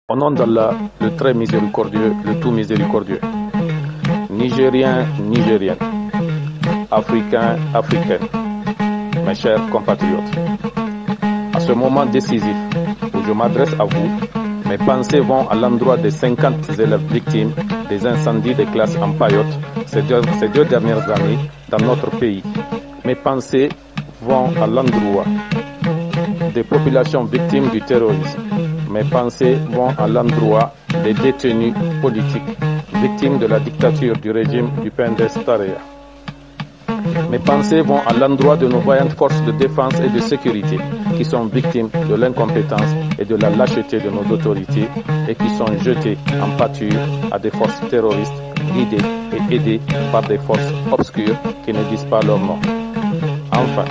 Au nom d'Allah, le très miséricordieux, le tout miséricordieux. Nigériens, Nigériennes, Africains, Africaines, mes chers compatriotes. À ce moment décisif où je m'adresse à vous, mes pensées vont à l'endroit des 50 élèves victimes des incendies des classes en paillotte ces deux dernières années dans notre pays. Mes pensées vont à l'endroit des populations victimes du terrorisme. Mes pensées vont à l'endroit des détenus politiques victimes de la dictature du régime du PNDS Tareya. Mes pensées vont à l'endroit de nos vaillantes forces de défense et de sécurité qui sont victimes de l'incompétence et de la lâcheté de nos autorités et qui sont jetées en pâture à des forces terroristes guidées et aidées par des forces obscures qui ne disent pas leur nom. Enfin,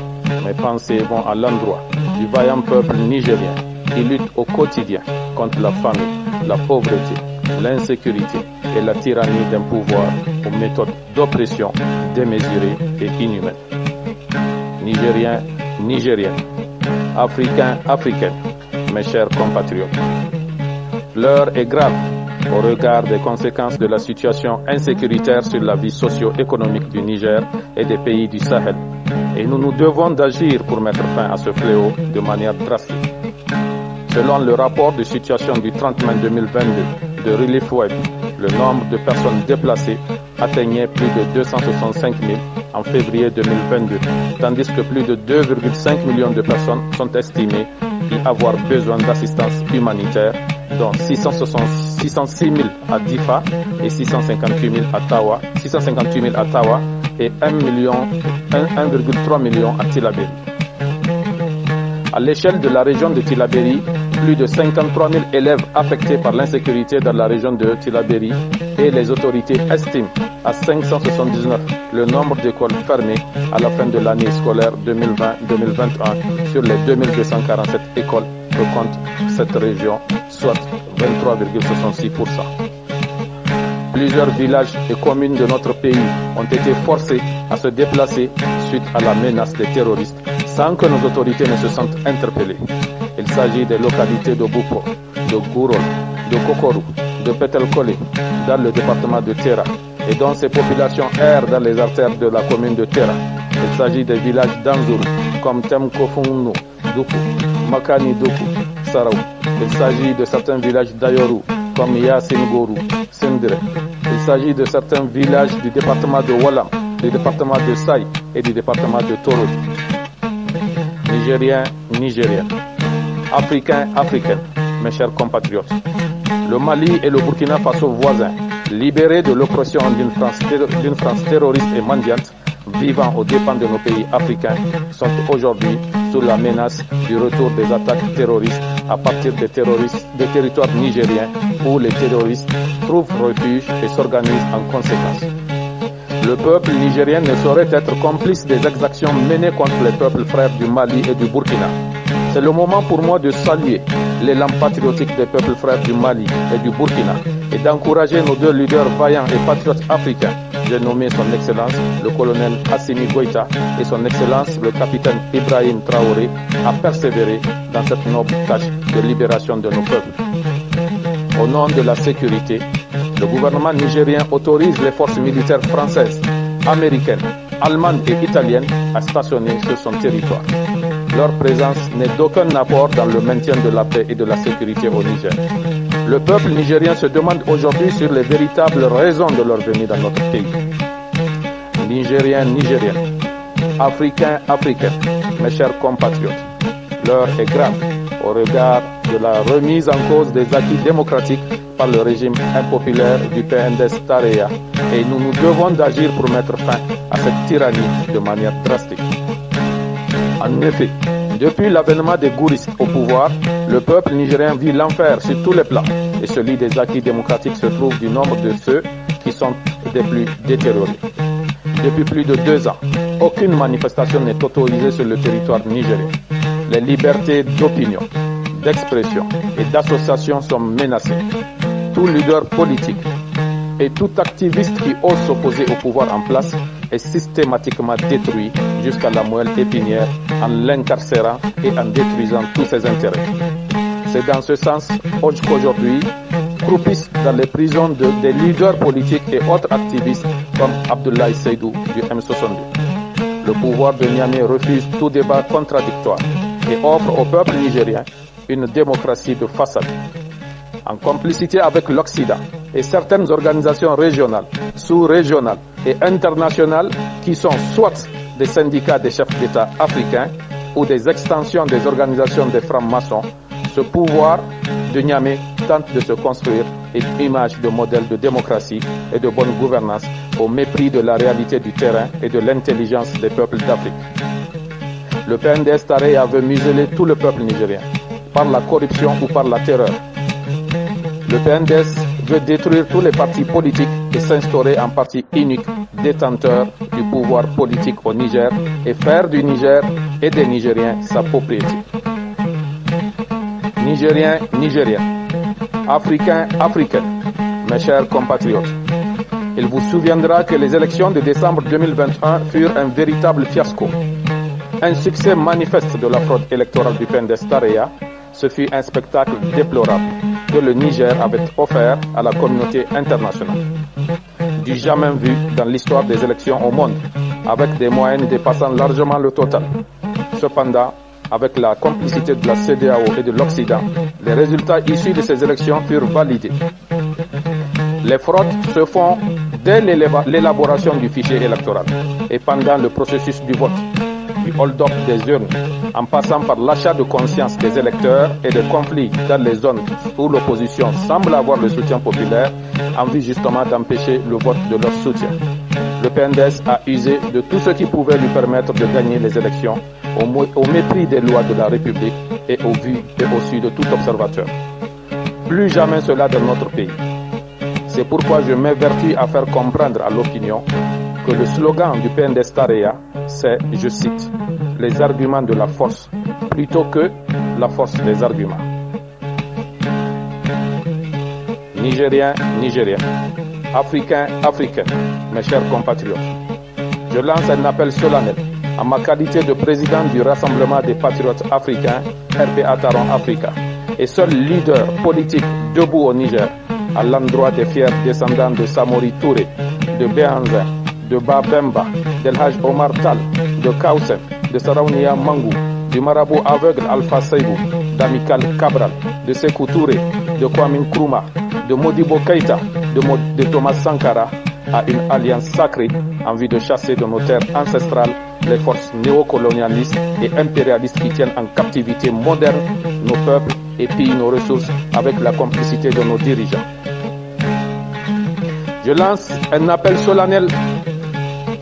mes pensées vont à l'endroit du vaillant peuple nigérien qui lutte au quotidien contre la famine, la pauvreté, l'insécurité et la tyrannie d'un pouvoir aux méthodes d'oppression démesurées et inhumaines. Nigériens, Nigériennes, Africains, Africaines, mes chers compatriotes, l'heure est grave au regard des conséquences de la situation insécuritaire sur la vie socio-économique du Niger et des pays du Sahel. Et nous nous devons d'agir pour mettre fin à ce fléau de manière drastique. Selon le rapport de situation du 30 mai 2022 de Relief Web, le nombre de personnes déplacées atteignait plus de 265 000 en février 2022, tandis que plus de 2,5 millions de personnes sont estimées y avoir besoin d'assistance humanitaire, dont 606 000 à Difa et 658 000 à Tawa, et 1,3 million à Tillabéri. À l'échelle de la région de Tillabéri, plus de 53 000 élèves affectés par l'insécurité dans la région de Tillabéri et les autorités estiment à 579 le nombre d'écoles fermées à la fin de l'année scolaire 2020-2021 sur les 2247 écoles que compte cette région, soit 23,66%. Plusieurs villages et communes de notre pays ont été forcés à se déplacer suite à la menace des terroristes sans que nos autorités ne se sentent interpellées. Il s'agit des localités de Boupo, de Gourol, de Kokorou, de Petelkole, dans le département de Terra, et dont ces populations errent dans les artères de la commune de Terra. Il s'agit des villages d'Anzourou, comme Temkofounou, Doukou, Makani Doukou, Saraou. Il s'agit de certains villages d'Ayorou, comme Yassine Gourou, Sindre. Il s'agit de certains villages du département de Walam, du département de Saï et du département de Torodi. Nigériens, Nigériennes, Africains, Africaines, mes chers compatriotes, le Mali et le Burkina Faso voisins, libérés de l'oppression d'une France terroriste et mendiante, vivant aux dépens de nos pays africains, sont aujourd'hui sous la menace du retour des attaques terroristes à partir des territoires nigériens où les terroristes trouvent refuge et s'organisent en conséquence. Le peuple nigérien ne saurait être complice des exactions menées contre les peuples frères du Mali et du Burkina. C'est le moment pour moi de saluer l'élan patriotique des peuples frères du Mali et du Burkina et d'encourager nos deux leaders vaillants et patriotes africains. J'ai nommé son Excellence le colonel Assimi Goïta et son Excellence le capitaine Ibrahim Traoré à persévérer dans cette noble tâche de libération de nos peuples. Au nom de la sécurité, le gouvernement nigérien autorise les forces militaires françaises, américaines, allemandes et italiennes à stationner sur son territoire. Leur présence n'est d'aucun apport dans le maintien de la paix et de la sécurité au Niger. Le peuple nigérien se demande aujourd'hui sur les véritables raisons de leur venue dans notre pays. Nigériens, Nigériennes, Africains, Africaines, mes chers compatriotes, l'heure est grave au regard de la remise en cause des acquis démocratiques par le régime impopulaire du PNDS Tareya et nous nous devons d'agir pour mettre fin à cette tyrannie de manière drastique. En effet, depuis l'avènement des gouristes au pouvoir, le peuple nigérien vit l'enfer sur tous les plans et celui des acquis démocratiques se trouve du nombre de ceux qui sont des plus détériorés. Depuis plus de 2 ans, aucune manifestation n'est autorisée sur le territoire nigérien. Les libertés d'opinion, d'expression et d'association sont menacées. Tout leader politique et tout activiste qui ose s'opposer au pouvoir en place est systématiquement détruit jusqu'à la moelle épinière en l'incarcérant et en détruisant tous ses intérêts. C'est dans ce sens qu'aujourd'hui croupissent dans les prisons des leaders politiques et autres activistes comme Abdoulaye Seydou du M62. Le pouvoir de Niamey refuse tout débat contradictoire et offre au peuple nigérien une démocratie de façade. En complicité avec l'Occident et certaines organisations régionales, sous-régionales et internationales qui sont soit des syndicats des chefs d'État africains ou des extensions des organisations des francs-maçons, ce pouvoir de Niamey tente de se construire une image de modèle de démocratie et de bonne gouvernance au mépris de la réalité du terrain et de l'intelligence des peuples d'Afrique. Le PNDS Tareya veut museler tout le peuple nigérien, par la corruption ou par la terreur. Le PNDS veut détruire tous les partis politiques et s'instaurer en parti unique détenteur du pouvoir politique au Niger et faire du Niger et des Nigériens sa propriété. Nigériens, Nigériens, Africains, Africaines, mes chers compatriotes, il vous souviendra que les élections de décembre 2021 furent un véritable fiasco. Un succès manifeste de la fraude électorale du PNDS Tareya, ce fut un spectacle déplorable que le Niger avait offert à la communauté internationale. Du jamais vu dans l'histoire des élections au monde, avec des moyens dépassant largement le total. Cependant, avec la complicité de la CEDEAO et de l'Occident, les résultats issus de ces élections furent validés. Les fraudes se font dès l'élaboration du fichier électoral et pendant le processus du vote, du hold-up des urnes, en passant par l'achat de conscience des électeurs et des conflits dans les zones où l'opposition semble avoir le soutien populaire en vue justement d'empêcher le vote de leur soutien. Le PNDS a usé de tout ce qui pouvait lui permettre de gagner les élections au mépris des lois de la République et au vu et au su de tout observateur. Plus jamais cela dans notre pays. C'est pourquoi je m'évertue à faire comprendre à l'opinion que le slogan du PNDS Tareya, c'est, je cite, « les arguments de la force » plutôt que la force des arguments. Nigériens, Nigériens, Africains, Africaines, mes chers compatriotes, je lance un appel solennel en ma qualité de président du Rassemblement des Patriotes Africains, RPA Taron Africa, et seul leader politique debout au Niger, à l'endroit des fiers descendants de Samori Touré, de Behanzin, de Babemba, d'El Haj Omar Tal, de Kausen, de Saraounia Mangou, du marabout aveugle Alpha Seibou, d'Amical Cabral, de Sekou Touré, de Kwame Nkrumah, de Modibo Keïta, de Thomas Sankara, à une alliance sacrée en vue de chasser de nos terres ancestrales les forces néocolonialistes et impérialistes qui tiennent en captivité moderne nos peuples et pillent nos ressources avec la complicité de nos dirigeants. Je lance un appel solennel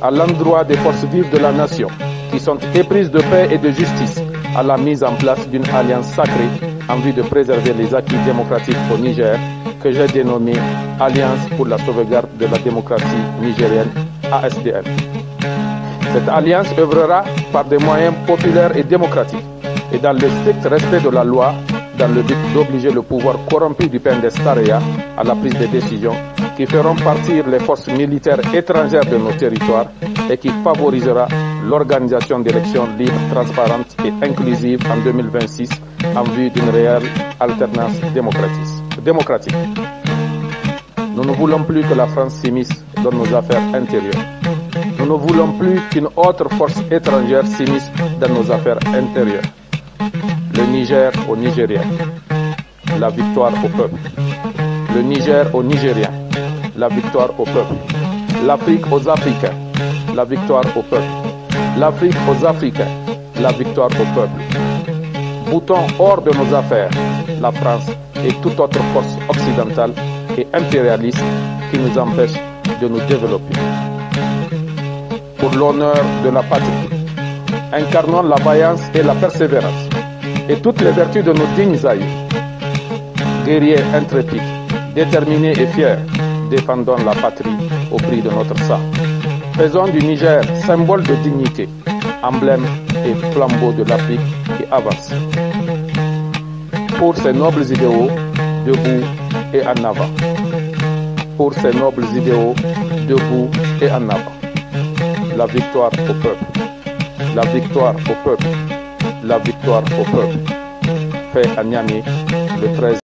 à l'endroit des forces vives de la nation qui sont éprises de paix et de justice à la mise en place d'une alliance sacrée en vue de préserver les acquis démocratiques au Niger que j'ai dénommé Alliance pour la sauvegarde de la démocratie nigérienne, ASDN. Cette alliance œuvrera par des moyens populaires et démocratiques et dans le strict respect de la loi dans le but d'obliger le pouvoir corrompu du PNDS Tareya à la prise des décisions qui feront partir les forces militaires étrangères de nos territoires et qui favorisera l'organisation d'élections libres, transparentes et inclusives en 2026 en vue d'une réelle alternance démocratique. Nous ne voulons plus que la France s'immisce dans nos affaires intérieures. Nous ne voulons plus qu'une autre force étrangère s'immisce dans nos affaires intérieures. Le Niger aux Nigériens, la victoire au peuple. Le Niger aux Nigériens, la victoire au peuple. L'Afrique aux Africains, la victoire au peuple. L'Afrique aux Africains, la victoire au peuple. Boutons hors de nos affaires la France et toute autre force occidentale et impérialiste qui nous empêche de nous développer. Pour l'honneur de la patrie, incarnons la vaillance et la persévérance et toutes les vertus de nos dignes aïeux. Guerriers intrépides, déterminés et fiers, défendons la patrie au prix de notre sang. Faisons du Niger symbole de dignité, emblème et flambeau de l'Afrique qui avance. Pour ces nobles idéaux, debout et en avant. Pour ces nobles idéaux, debout et en avant. La victoire au peuple. La victoire au peuple. La victoire au peuple. Fait à Niamey le 13